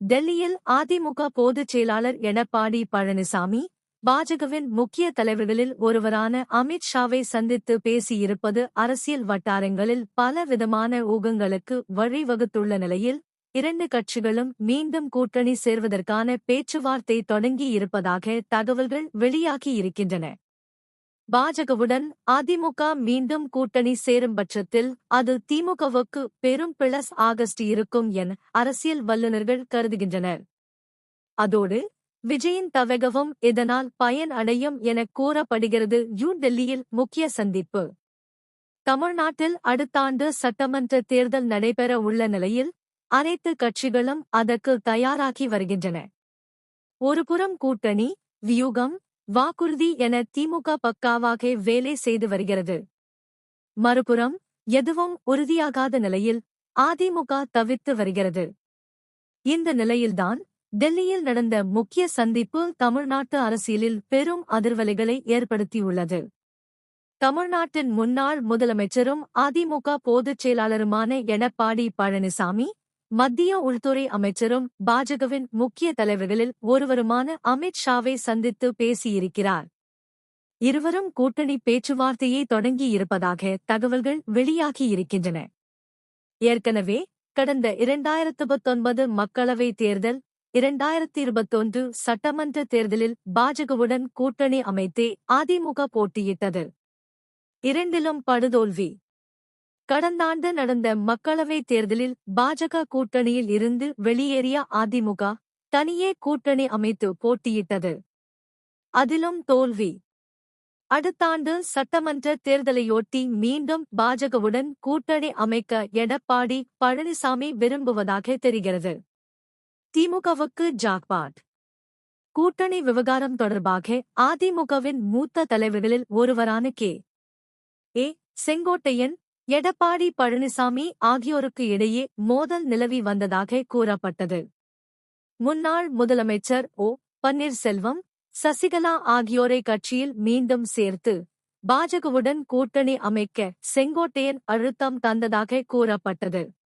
டெல்லியில் அதிமுக பொதுச் செயலாளர் எடப்பாடி பழனிசாமி பாஜகவின் முக்கிய தலைவர்களில் ஒருவரான அமித் ஷாவை சந்தித்து பேசியிருப்பது அரசியல் வட்டாரங்களில் பலவிதமான ஊகங்களுக்கு வழிவகுத்துள்ள நிலையில் இரண்டு கட்சிகளும் மீண்டும் கூட்டணி சேர்வதற்கான பேச்சுவார்த்தை தொடங்கியிருப்பதாக தகவல்கள் வெளியாகியிருக்கின்றன. பாஜகவுடன் அதிமுக மீண்டும் கூட்டணி சேரும் பட்சத்தில் அது திமுகவுக்கு பெரும் பிளஸ் ஆகஸ்ட் இருக்கும் என அரசியல் வல்லுநர்கள் கருதுகின்றனர். அதோடு விஜயின் தவகவும் இதனால் பயன் அடையும் என கூறப்படுகிறது. டெல்லியில் முக்கிய சந்திப்பு. தமிழ்நாட்டில் அடுத்த ஆண்டு சட்டமன்ற தேர்தல் நடைபெற உள்ள நிலையில் அனைத்து கட்சிகளும் அதற்கு தயாராகி வருகின்றன. ஒருபுறம் கூட்டணி வியூகம் வாக்குறுதி என திமுக பக்காவாக வேலை செய்து வருகிறது. மறுபுறம் எதுவும் உறுதியாகாத நிலையில் அதிமுக தவிர்த்து வருகிறது. இந்த நிலையில்தான் டெல்லியில் நடந்த முக்கிய சந்திப்பு தமிழ்நாட்டு அரசியலில் பெரும் அதிர்வலைகளை ஏற்படுத்தியுள்ளது. தமிழ்நாட்டின் முன்னாள் முதலமைச்சரும் அதிமுக பொதுச் செயலாளருமான எடப்பாடி பழனிசாமி, மத்திய உள்துறை அமைச்சரும் பாஜகவின் முக்கிய தலைவர்களில் ஒருவருமான அமித் ஷாவை சந்தித்து பேசியிருக்கிறார். இருவரும் கூட்டணி பேச்சுவார்த்தையை தொடங்கியிருப்பதாக தகவல்கள் வெளியாகியிருக்கின்றன. ஏற்கனவே கடந்த 2019 மக்களவைத் தேர்தல், 2021 சட்டமன்ற தேர்தலில் பாஜகவுடன் கூட்டணி அமைத்தே அதிமுக போட்டியிட்டது. இரண்டிலும் படுதோல்வி. கடந்தாண்டு நடந்த மக்களவைத் தேர்தலில் பாஜக கூட்டணியில் இருந்து வெளியேறிய அதிமுக தனியே கூட்டணி அமைத்து போட்டியிட்டது. அதிலும் தோல்வி. அடுத்தாண்டு சட்டமன்ற தேர்தலையொட்டி மீண்டும் பாஜகவுடன் கூட்டணி அமைக்க எடப்பாடி பழனிசாமி விரும்புவதாக தெரிகிறது. திமுகவுக்கு ஜாக்பாட். கூட்டணி விவகாரம் தொடர்பாக அதிமுகவின் மூத்த தலைவர்களில் ஒருவரான கே. செங்கோட்டையன், எடப்பாடி பழனிசாமி ஆகியோருக்கு இடையே மோதல் நிலவி வந்ததாக கூறப்பட்டது. முன்னாள் முதலமைச்சர் பன்னீர்செல்வம், சசிகலா ஆகியோரை கட்சியில் மீண்டும் சேர்த்து பாஜகவுடன் கூட்டணி அமைக்க செங்கோட்டையன் அழுத்தம் தந்ததாக கூறப்பட்டது.